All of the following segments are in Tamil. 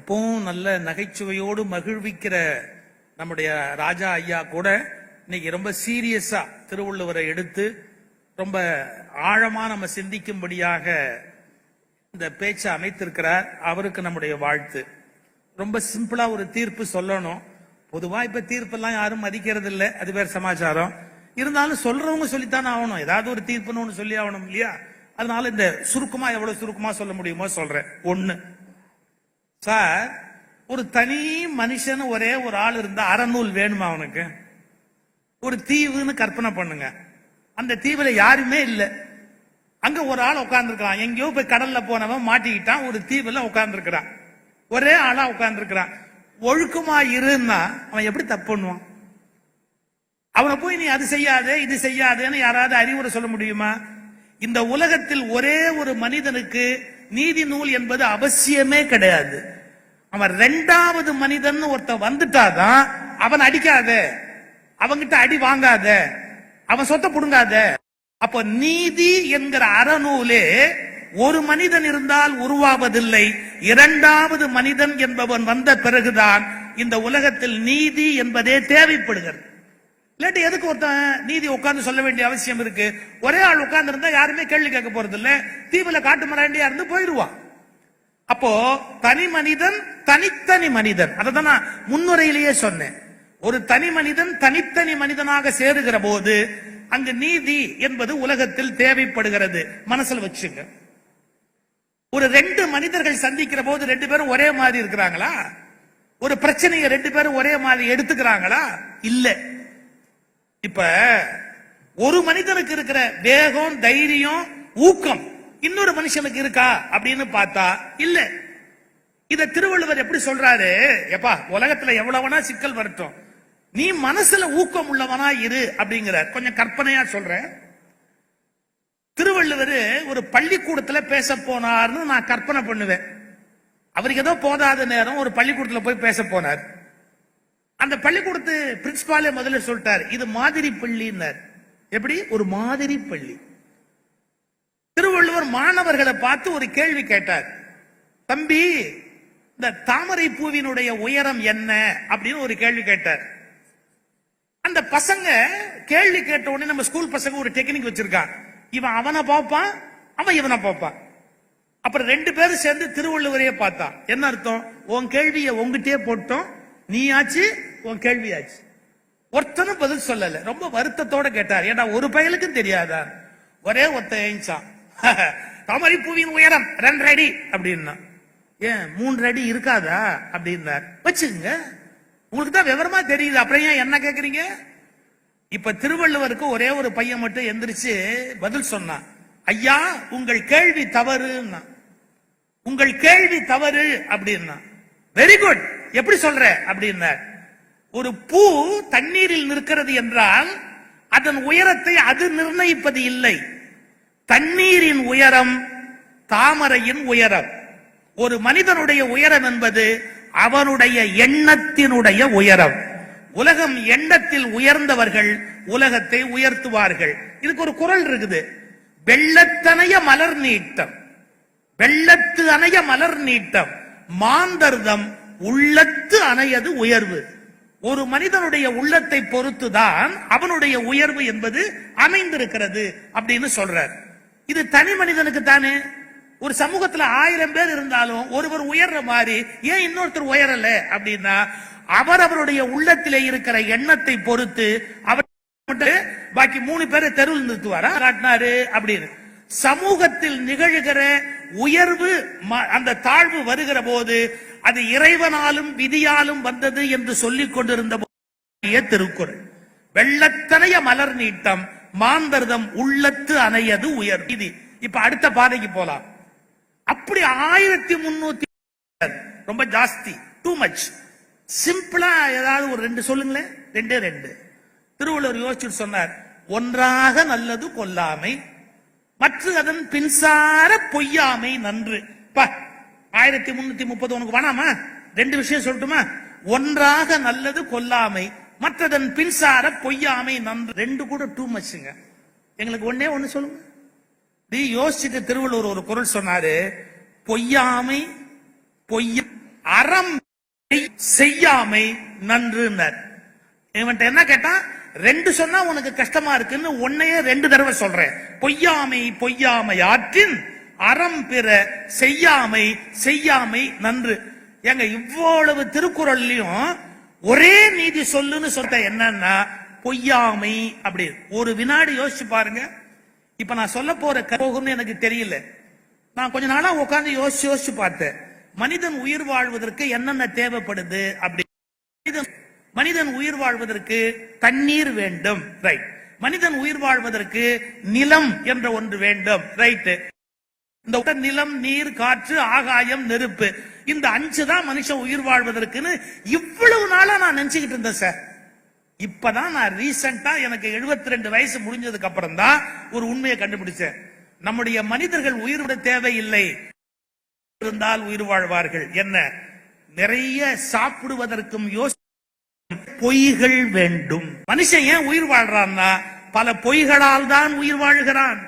எப்பவும் நல்ல நகைச்சுவையோடு மகிழ்விக்கிற நம்முடைய ராஜா ஐயா கூட இன்னைக்கு ரொம்ப சீரியஸா திருவள்ளுவரை எடுத்து ரொம்ப ஆழமா நம்ம சிந்திக்கும்படியாக இந்த பேச்சை அமைத்திருக்கிறார். அவருக்கு நம்முடைய வாழ்த்து. ரொம்ப சிம்பிளா ஒரு தீர்ப்பு சொல்லணும். பொதுவா இப்ப தீர்ப்பெல்லாம் யாரும் மதிக்கிறது இல்லை, அது வேற சமாச்சாரம். இருந்தாலும் சொல்றவங்க சொல்லித்தானே ஆகணும். ஏதாவது ஒரு தீர்ப்புன்னு ஒண்ணு சொல்லி ஆகணும் இல்லையா? அதனால இந்த சுருக்கமா எவ்வளவு சுருக்கமா சொல்ல முடியுமோ சொல்றேன். ஒண்ணு சார், ஒரு தனி மனுஷன் ஒரே ஒரு ஆள் இருந்தா அறநூல் வேணுமா அவனுக்கு? ஒரு தீவுன்னு கற்பனை பண்ணுங்க. அந்த தீவுல யாருமே இல்லை. அங்க ஒரு ஆள் உட்கார்ந்து இருக்கான். எங்கேயோ போய் கடல்ல போனவன் மாட்டிக்கிட்டான். ஒரு தீவுல உட்கார்ந்து இருக்கிறான். ஒரே ஆளா உட்கார்ந்து இருக்கிறான். ஒழுக்கமா இருன்னா அவன் எப்படி தப்பு பண்ணுவான்? அவனை போய் நீ அது செய்யாதே இது செய்யாதேன்னு யாராவது அறிவுரை சொல்ல முடியுமா? இந்த உலகத்தில் ஒரே ஒரு மனிதனுக்கு நீதி நூல் என்பது அவசியமே கிடையாது. அவன் இரண்டாவது மனிதன் ஒருத்த வந்துட்டாதான் அவன் அடிக்காத, அவங்கிட்ட அடி வாங்காத, அவன் சொத்தை புடுங்காத. அப்ப நீதி என்கிற அறநூலே ஒரு மனிதன் இருந்தால் உருவாவதில்லை. இரண்டாவது மனிதன் என்பவன் வந்த பிறகுதான் இந்த உலகத்தில் நீதி என்பதே தேவைப்படுகிறது. இல்லாட்டி எதுக்கு ஒருத்தன் நீதி உட்கார்ந்து சொல்ல வேண்டிய அவசியம் இருக்கு? ஒரே ஆள் உட்கார்ந்து இருந்தா யாருமே கேள்வி கேட்க போறது இல்ல. தீவுல காட்டு மராண்டியா இருந்து போயிடுவான். அப்போ தனி மனிதன் தனித்தனி மனிதன், அதான் நான் முன்னுரையிலேயே சொன்னேன். ஒரு தனி மனிதன் தனித்தனி மனிதனாக சேருகிற போது அங்கு நீதி என்பது உலகத்தில் தேவைப்படுகிறது. மனசுல வச்சுங்க. ஒரு ரெண்டு மனிதர்கள் சந்திக்கிற போது ரெண்டு பேரும் ஒரே மாதிரி இருக்கிறாங்களா? ஒரு பிரச்சனையை ரெண்டு பேரும் ஒரே மாதிரி எடுத்துக்கிறாங்களா? இல்ல. இப்ப ஒரு மனிதனுக்கு இருக்கிற வேகம், தைரியம், ஊக்கம் இன்னொரு மனுஷனுக்கு இருக்கா அப்படின்னு பார்த்தா இல்ல. இத திருவள்ளுவர் எப்படி சொல்றாரு? எப்பா, உலகத்துல எவ்வளவுனா சிக்கல் வரட்டும், நீ மனசுல ஊக்கம் உள்ளவனா இரு அப்படிங்கிறார். கொஞ்சம் கற்பனையா சொல்றேன். திருவள்ளுவர் ஒரு பள்ளிக்கூடத்துல பேச போனார்னு நான் கற்பனை பண்ணுவேன். அவருக்கு ஏதோ போதாத நேரம் ஒரு பள்ளிக்கூடத்துல போய் பேச போனார். அந்த பள்ளிக்கூடத்து பிரின்சிபாலே முதல்ல சொல்லிட்டார், இது மாதிரி பள்ளின்னார். எப்படி? ஒரு மாதிரி பள்ளி. திருவள்ளுவர் மாணவர்களை பார்த்து ஒரு கேள்வி கேட்டார். தம்பி, இந்த தாமரை பூவினுடைய உயரம் என்ன அப்படின்னு ஒரு கேள்வி கேட்டார். அந்த பசங்க கேள்வி கேட்ட உடனே, நம்ம ஸ்கூல் பசங்க ஒரு டெக்னிக் வச்சிருக்கான். இவன் அவனை பார்ப்பான், அவன் இவனை பார்ப்பான். அப்புறம் ரெண்டு பேரும் சேர்ந்து திருவள்ளுவரையே பார்த்தான். என்ன அர்த்தம்? உன் கேள்வியை உங்ககிட்டே போட்டோம், நீ ஆச்சு, உன் கேள்வி ஆச்சு. ஒருத்தனும் பதில் சொல்லல. ரொம்ப வருத்தத்தோட கேட்டார், ஏன்னா ஒரு பயலுக்கும் தெரியாதா? ஒரே ஒத்த ஏஞ்சான். தாமரை பூவின் உயரம் 2 அடி அப்படின்னா. ஏன் 3 அடி இருக்காதா அப்படின்னார். வச்சுங்க, உங்களுக்கு தான் விவரமா தெரியுது, அப்புறம் ஏன் என்ன கேக்குறீங்க? இப்ப திருவள்ளுவருக்கு ஒரே ஒரு பையன் மட்டும் எந்திரிச்சு பதில் சொன்னான். ஐயா, உங்கள் கேள்வி தவறுன்னா. உங்கள் கேள்வி தவறு அப்படின்னா. வெரி குட், எப்படி சொல்ற அப்படின்னா. ஒரு பூ தண்ணீரில் நிற்கிறது என்றால் அதன் உயரத்தை அது நிர்ணயிப்பது இல்லை. தண்ணீரின் உயரம் தாமரையின் உயரம். ஒரு மனிதனுடைய உயரம் என்பது அவனுடைய எண்ணத்தினுடைய உயரம். உலகம் எண்ணத்தில் உயர்ந்தவர்கள் உலகத்தை உயர்த்துவார்கள். இதுக்கு ஒரு குறள் இருக்குது. வெள்ளத்தனைய மலர் நீட்டம், வெள்ளத்து அணைய மலர் நீட்டம், மாந்தர்தம் உள்ளத்து அணையது உயர்வு. ஒரு மனிதனுடைய உள்ளத்தை பொறுத்துதான் அவனுடைய உயர்வு என்பது அமைந்திருக்கிறது அப்படின்னு சொல்றார். இது தனி மனிதனுக்கு தானே. ஒரு சமூகத்துல 1000 பேர் இருந்தாலும் ஒருவர் உயர்ற மாதிரி ஏன் இன்னொருத்தர் உயரல அப்படின்னா, அவருடைய உள்ளத்திலே இருக்கிற எண்ணத்தை பொறுத்து அவர் பாக்கி 3 பேரை தெருவில் நிறுத்துவாரா காட்டினாரு அப்படின்னு. சமூகத்தில் நிகழ்கிற உயர்வு, அந்த தாழ்வு வருகிற போது அது இறைவனாலும் விதியாலும் வந்தது என்று சொல்லிக் கொண்டிருந்த திருக்குறள். வெள்ளத்தனைய மலர் நீட்டம், மாந்தர்தம் உள்ளத்து அணையது உயர். இது இப்ப அடுத்த பாதைக்கு போலாம். அப்படி 1300 ரொம்ப ஜாஸ்தி, டூ மச். சிம்பிளா ஏதாவது ஒரு 2 சொல்லுங்களேன். 2 திருவள்ளுவர் யோசிச்சு சொன்னார். ஒன்றாக நல்லது கொல்லாமை, மற்ற அதன் பின்சார பொய்யாமை நன்று. 1330 உனக்கு வேணாமா? 2 விஷயம் சொல்லட்டுமா? ஒன்றாக நல்லது கொல்லாமை, மற்றதன் பின்சார பொய்யாமை நன்று. 2 கூட டூ மச்சுங்க. எங்களுக்கு ஒண்ணு சொல்லுங்க. யோசிச்சுட்டு திருவள்ளுவர் ஒரு குறள் சொன்னாரு. பொய்யாமை, பொய்ய அறம் செய்யாமை நன்றுனர். இவன்ட்ட என்ன கேட்டா, ரெண்டு சொன்னா உனக்கு கஷ்டமா இருக்குன்னு ஒன்னையே 2 தடவை சொல்றேன். பொய்யாமை பொய்யாமை ஆற்றின் அறம் பிற செய்யாமை செய்யாமை நன்று. எங்க இவ்வளவு திருக்குறள்லயும் ஒரே நீதி சொல்லுன்னு சொல்ற என்னன்னா பொய்யாமை. அப்படி ஒரு வினாடி யோசிச்சு பாருங்க. இப்ப நான் சொல்ல போற போகும்னு எனக்கு தெரியல. நான் கொஞ்ச நாளா உட்கார்ந்து யோசிச்சு பார்த்தேன். மனிதன் உயிர் வாழ்வதற்கு என்னென்ன தேவைப்படுது அப்படி. மனிதன் உயிர் வாழ்வதற்கு தண்ணீர் வேண்டும், ரைட். மனிதன் உயிர் வாழ்வதற்கு நிலம் என்ற ஒன்று வேண்டும், ரைட். இந்த நிலம், நீர், காற்று, ஆகாயம், நெருப்பு, இந்த 5 தான் மனுஷன் உயிர் வாழ்வதற்குன்னு இவ்வளவு நாளா நான் நினைச்சுக்கிட்டு இருந்தேன் சார். இப்பதான் நான் ரீசெண்டா எனக்கு 72 வயசு முடிஞ்சதுக்கு அப்புறம் தான் ஒரு உண்மையை கண்டுபிடிச்சேன். நம்முடைய மனிதர்கள் உயிர் விட தேவையில்லை, இருந்தால் உயிர் வாழ்வார்கள். என்ன? நிறைய சாப்பிடுவதற்கும் பொய்கள் வேண்டும். மனுஷன் ஏன் உயிர் வாழ்றான்னா பல பொய்களால் தான் உயிர் வாழ்கிறான்.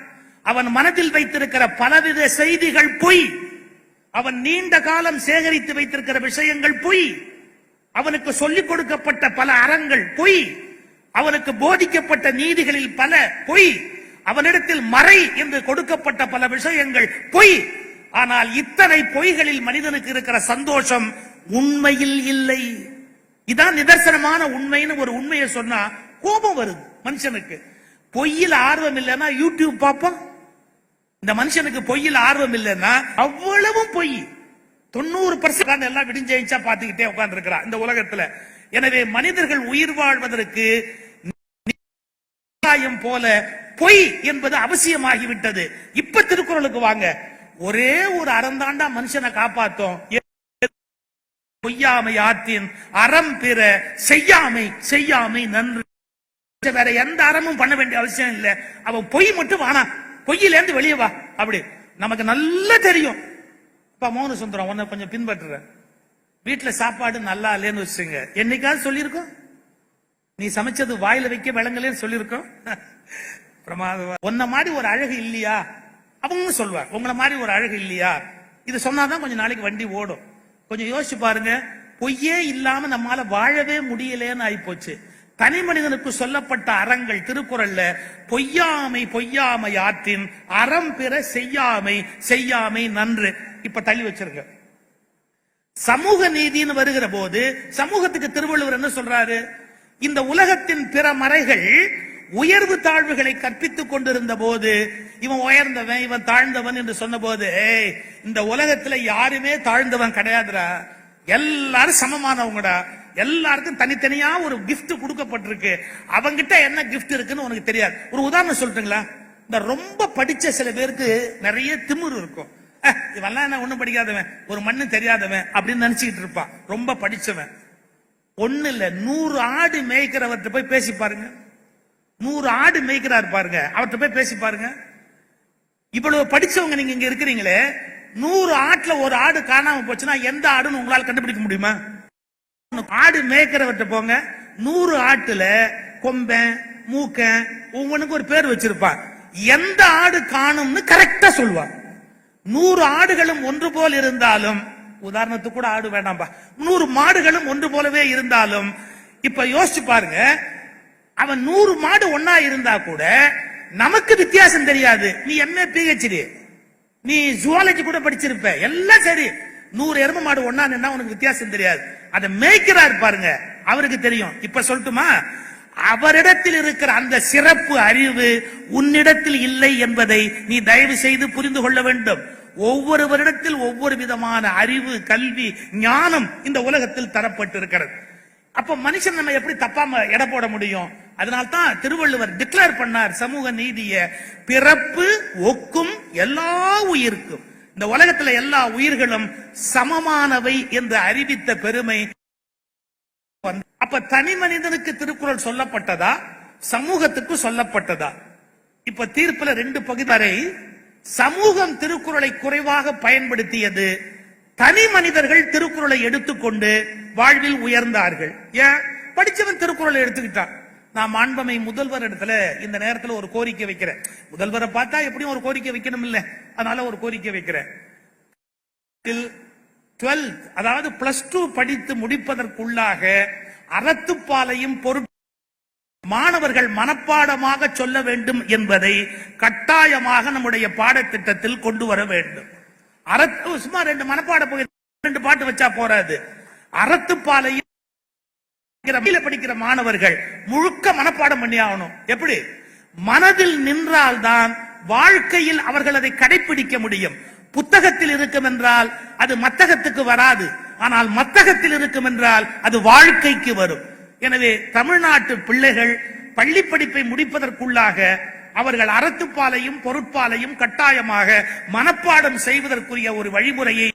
அவன் மனதில் வைத்திருக்கிற பலவித செய்திகள் பொய். அவன் நீண்ட காலம் சேகரித்து வைத்திருக்கிற விஷயங்கள் பொய். அவனுக்கு சொல்லிக் கொடுக்கப்பட்ட பல அறங்கள் பொய். அவனுக்கு போதிக்கப்பட்ட நீதிகளில் பல பொய். அவனிடத்தில் மறை என்று கொடுக்கப்பட்ட பல விஷயங்கள் பொய். ஆனால் இத்தனை பொய்களில் மனிதனுக்கு இருக்கிற சந்தோஷம் உண்மையில் இல்லை. இதான் நிதர்சனமான உண்மைன்னு ஒரு உண்மையை சொன்னா கோபம் வருது மனுஷனுக்கு. பொய்யில் ஆர்வம் இல்லைன்னா யூடியூப் பார்ப்போம். இந்த மனுஷனுக்கு பொய்யில் ஆர்வம் இல்லைன்னா அவ்வளவும் பொய். 90% எல்லாம் விடிஞ்சா பார்த்துக்கிட்டே உட்கார்ந்து இருக்கிறான் இந்த உலகத்துல. எனவே மனிதர்கள் உயிர் வாழ்வதற்கு போல பொய் என்பது அவசியமாகிவிட்டது. இப்ப திருக்குறளுக்கு வாங்க. ஒரே ஒரு அறந்தாண்டா மனுஷனை காப்பாத்தோம். பொய்யாமை ஆற்றின் அறம் பிற செய்யாமை செய்யாமை நன்று. வேற எந்த அறமும் பண்ண வேண்டிய அவசியம் இல்ல. அவன் பொய் மட்டும் வானா, பொய்யில இருந்து வெளியே வா. அப்படி நமக்கு நல்லா தெரியும். மௌன சுந்தரம் உன்னை கொஞ்சம் பின்பற்ற. வீட்டுல சாப்பாடு நல்லா இல்லைன்னு வச்சுங்க, என்னைக்காவது சொல்லியிருக்கோம்? நீ சமைச்சது வாயில வைக்க விளங்கலன்னு சொல்லியிருக்கோம்? உன்ன மாதிரி ஒரு அழகு இல்லையா அவங்க சொல்லுவார். உங்களை மாதிரி ஒரு அழகு இல்லையா, இது சொன்னாதான் கொஞ்சம் நாளைக்கு வண்டி ஓடும். கொஞ்சம் யோசிச்சு பாருங்க. பொய்யே இல்லாம நம்மால வாழவே முடியலன்னு ஆயிப்போச்சு. தனி மனிதனுக்கு சொல்லப்பட்ட அறங்கள் திருக்குறள்ல பொய்யாமை பொய்யாமை ஆற்றின் அறம் பிற செய்யாமை செய்யாமை நன்று. இப்ப தள்ளி வச்சிருங்க. சமூக நீதினு வருகிற போது சமூகத்துக்கு திருவள்ளுவர் என்ன சொல்றாரு? இந்த உலகத்தின் பிற மறைகள் உயர்வு தாழ்வுகளை கற்பித்துக் கொண்டிருந்த போது இவன் உயர்ந்தவன் இவன் தாழ்ந்தவன் என்று சொன்ன போது, இந்த உலகத்துல யாருமே தாழ்ந்தவன் கிடையாதுடா, எல்லாரும் சமமானவங்கடா, எல்லாருக்கும் தனித்தனியா ஒரு கிஃப்ட் கொடுக்கப்பட்டிருக்கு, அவங்கிட்ட என்ன கிஃப்ட் இருக்குன்னு உனக்கு தெரியாது. ஒரு உதாரணம் சொல்லிட்டுங்களா? இந்த ரொம்ப படிச்ச சில பேருக்கு நிறைய திமிரு இருக்கும். இவெல்லாம் என்ன ஒண்ணும் படிக்காதவன், ஒரு மண்ணு தெரியாதவன் அப்படின்னு நினைச்சுக்கிட்டு இருப்பான். ரொம்ப படிச்சவன் ஒண்ணு இல்ல, 100 ஆடு மேய்க்கிறவர்கிட்ட போய் பேசி பாருங்க. 100 ஆடு மேய்க்கிறாரு பாருங்க, அவர்கிட்ட போய் பேசி பாருங்க. இவ்வளவு படிச்சவங்க நீங்க இங்க இருக்கிறீங்களே, 100 ஆட்டுல ஒரு ஆடு காணாம போச்சுன்னா எந்த ஆடுன்னு உங்களால் கண்டுபிடிக்க முடியுமா? ஆடு மேய்க்கிறவர்கிட்ட போங்க, 100 ஆட்டுல கொம்பன் மூக்கன் ஒவ்வொன்றுக்கு ஒரு பேர் வச்சிருப்பான். எந்த ஆடு காணும்னு கரெக்டா சொல்லுவான். 100 ஆடுகளும் ஒன்று போல் இருந்தாலும், உதாரணத்துக்கு கூட ஆடு வேண்டாம்பா, 100 மாடுகளும் ஒன்று போலவே இருந்தாலும், இப்ப யோசிச்சு பாருங்க, அவன் 100 மாடு ஒன்னா இருந்தா கூட நமக்கு வித்தியாசம் தெரியாது. நீ எம்ஏ பிஹெச்டி, நீ ஜுவாலஜி கூட படிச்சிருப்ப, எல்லாம் சரி. 100 எரும மாடு ஒன்னா நின்னா உனக்கு வித்தியாசம் தெரியாது. அதை மேய்க்கிறார் பாருங்க, அவருக்கு தெரியும். இப்ப சொல்லட்டுமா? அவரிடத்தில் இருக்கிற அந்த சிறப்பு அறிவு உன்னிடத்தில் இல்லை என்பதை நீ தயவு செய்து புரிந்து கொள்ள வேண்டும். ஒவ்வொருவரிடத்தில் ஒவ்வொரு விதமான அறிவு, கல்வி, ஞானம் இந்த உலகத்தில் தரப்பட்டு இருக்கிறது. அப்ப மனுஷன் நம்ம எப்படி தப்பாம எடை போட முடியும்? அதனால்தான் திருவள்ளுவர் டிக்ளேர் பண்ணார் சமூக நீதிய, பிறப்பு ஒக்கும் எல்லா உயிர்க்கும், இந்த உலகத்துல எல்லா உயிர்களும் சமமானவை என்று அறிவித்த பெருமை. அப்ப தனி மனிதனுக்கு திருக்குறள் சொல்லப்பட்டதா, சமூகத்துக்கு சொல்லப்பட்டதா? இப்ப தீர்ப்புல 2 பகுதி வரை சமூகம் திருக்குறளை குறைவாக பயன்படுத்தியது, தனி மனிதர்கள் திருக்குறளை எடுத்துக்கொண்டு வாழ்வில் உயர்ந்தார்கள். ஏன்? படிச்சவன் திருக்குறளை எடுத்துக்கிட்டான். நான் மாண்பமை முதல்வர் இடத்துல இந்த நேரத்தில் ஒரு கோரிக்கை வைக்கிறேன். முதல்வரை பார்த்தா எப்படியும் ஒரு கோரிக்கை வைக்கணும் இல்ல, அதனால ஒரு கோரிக்கை வைக்கிறேன். 12 அதாவது +2 படித்து முடிப்பதற்குள்ளாக அறத்துப்பாலையும் பொருட் மாணவர்கள் மனப்பாடமாக சொல்ல வேண்டும் என்பதை கட்டாயமாக நம்முடைய பாடத்திட்டத்தில் கொண்டு வர வேண்டும். சும்மா 2 மனப்பாட 2 பாட்டு வச்சா போறாது. அறத்துப்பாலையும் படிக்கிற மாணவர்கள் முழுக்க மனப்பாடம் பண்ணி ஆகணும். எப்படி? மனதில் நின்றால்தான் வாழ்க்கையில் அவர்கள் அதை கடைபிடிக்க முடியும். புத்தகத்தில் இருக்கும் என்றால் அது மத்தகத்துக்கு வராது, ஆனால் மத்தகத்தில் இருக்கும் என்றால் அது வாழ்க்கைக்கு வரும். எனவே தமிழ்நாட்டு பிள்ளைகள் பள்ளி படிப்பை முடிப்பதற்குள்ளாக அவர்கள் அறத்துப்பாலையும் பொருட்பாலையும் கட்டாயமாக மனப்பாடம் செய்வதற்குரிய ஒரு வழிமுறையை,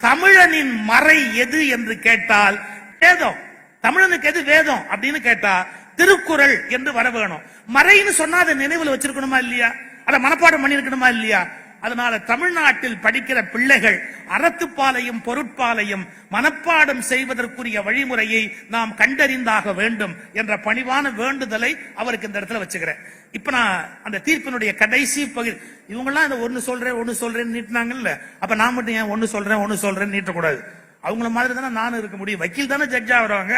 தமிழனின் மறை எது என்று கேட்டால் வேதம். தமிழனுக்கு எது வேதம் அப்படின்னு கேட்டா திருக்குறள் என்று வர வேணும். மறைன்னு சொன்னா அதை நினைவில் வச்சிருக்கணுமா இல்லையா? அதை மனப்பாடம் பண்ணிருக்கணுமா இல்லையா? அதனால தமிழ்நாட்டில் படிக்கிற பிள்ளைகள் அறத்துப்பாலையும் பொருட்பாலையும் மனப்பாடம் செய்வதற்குரிய வழிமுறையை நாம் கண்டறிந்தாக வேண்டும் என்ற பணிவான வேண்டுதலை அவருக்கு இந்த இடத்துல வச்சுக்கிறேன். இப்ப நான் அந்த தீர்ப்பினுடைய கடைசி பகுதி, இவங்கெல்லாம் இந்த ஒன்னு சொல்றேன் நீட்டினாங்கல்ல, அப்ப நான் மட்டும் ஏன் ஒன்னு சொல்றேன் நீட்டக்கூடாது? அவங்கள மாதிரி தானே நானும் இருக்க முடியும். வக்கீல் தானே ஜட்ஜா வருவாங்க,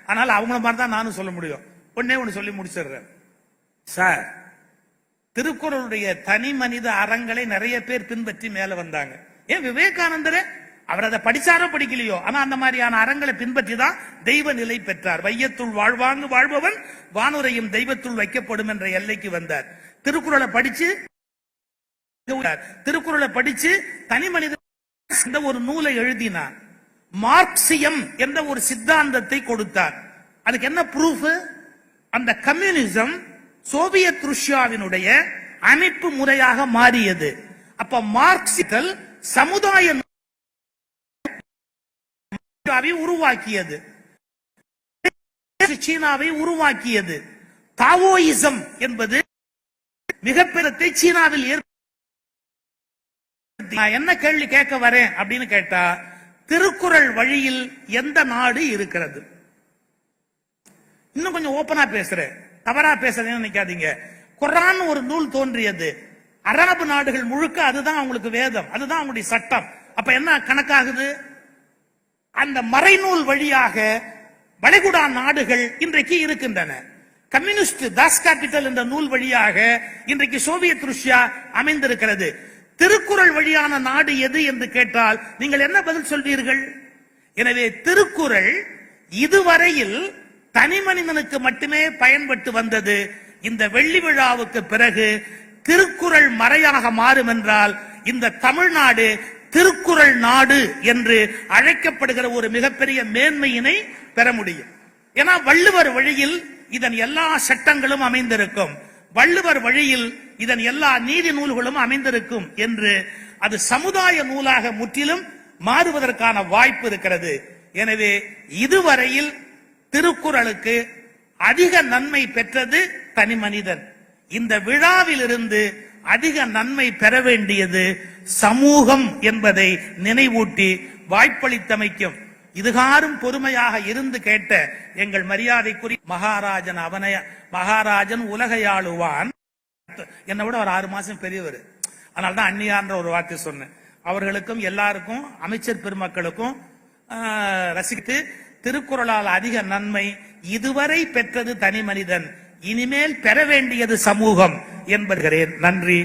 அதனால அவங்கள மாதிரி தான் நானும் சொல்ல முடியும். ஒன்னு சொல்லி முடிச்சிடுறேன் சார். திருக்குறளுடைய தனி மனித அறங்களை நிறைய பேர் பின்பற்றி மேல வந்தாங்க. ஏன் விவேகானந்தரே அவர் அதை படிச்சாரோ படிக்கலையோ, ஆனா அந்த மாதிரியான அறங்களை பின்பற்றி தான் தெய்வ நிலை பெற்றார். வையத்துள் வாழ்வாங்கு வாழ்பவன் வானுரையும் தெய்வத்துள் வைக்கப்படும் என்ற எல்லைக்கு வந்தார். திருக்குறளை படிச்சு தனி மனித ஒரு நூலை எழுதினார். மார்க்சியம் என்ற ஒரு சித்தாந்தத்தை கொடுத்தார். அதுக்கு என்ன ப்ரூஃப்? அந்த கம்யூனிசம் சோவியத் ரஷ்யாவினுடைய அமைப்பு முறையாக மாறியது. அப்ப மார்க்சியல் சமுதாய உருவாக்கியது, சீனாவை உருவாக்கியது. தாவோயிசம் என்பது மிகப்பெரிய சீனாவில் நான் என்ன கேள்வி கேட்க வரேன் அப்படின்னு கேட்டா, திருக்குறள் வழியில் எந்த நாடு இருக்கிறது? இன்னும் கொஞ்சம் ஓபனா பேசுறேன், தவறா பேசுறேன்னு நினைக்காதீங்க. குர்ஆன் ஒரு நூல் தோன்றியது. அரபு நாடுகள் முழுக்க அதுதான் அவங்களுக்கு வேதம், அதுதான் அவங்களுடைய சட்டம். அப்ப என்ன கணக்காகுது? அந்த மறைநூல் வழியாக வளைகுடா நாடுகள் இன்றைக்கு இருக்கின்றன. கம்யூனிஸ்ட் தாஸ் கேபிட்டல் என்ற நூல் வழியாக இன்றைக்கு சோவியத் ரஷ்யா அமைந்திருக்கிறது. திருக்குறள் வழியான நாடு எது என்று கேட்டால் நீங்கள் என்ன பதில் சொல்வீர்கள்? எனவே திருக்குறள் இதுவரையில் தனி மனிதனுக்கு மட்டுமே பயன்பட்டு வந்தது. இந்த வெள்ளி விழாவுக்கு பிறகு திருக்குறள் மறையாக மாறும் என்றால் இந்த தமிழ்நாடு திருக்குறள் நாடு என்று அழைக்கப்படுகிற ஒரு மிகப்பெரிய மேன்மையினை பெற முடியும். ஏன்னா வள்ளுவர் வழியில் இதன் எல்லா சட்டங்களும் அமைந்திருக்கும், வள்ளுவர் வழியில் இதன் எல்லா நீதி நூல்களும் அமைந்திருக்கும் என்று அது சமுதாய நூலாக முற்றிலும் மாறுவதற்கான வாய்ப்பு இருக்கிறது. எனவே இதுவரையில் திருக்குறளுக்கு அதிக நன்மை பெற்றது தனி மனிதன். இந்த விழாவில் இருந்து அதிக நன்மை பெற வேண்டியது சமூகம் என்பதை நினைவூட்டி வாய்ப்பளித்தமைக்கும் இதுகாரும் பொறுமையாக இருந்து கேட்ட எங்கள் மரியாதைக்குரிய மகாராஜன் உலகையாளுவான். என்னை விட ஒரு 6 மாசம் பெரியவர், அதனால்தான் அந்நியான்ற ஒரு வார்த்தை சொன்னேன். அவர்களுக்கும் எல்லாருக்கும் அமைச்சர் பெருமக்களுக்கும் ரசித்து திருக்குறளால் அதிக நன்மை இதுவரை பெற்றது தனி மனிதன், இனிமேல் பெற வேண்டியது சமூகம் என்பதுகிறேன். நன்றி.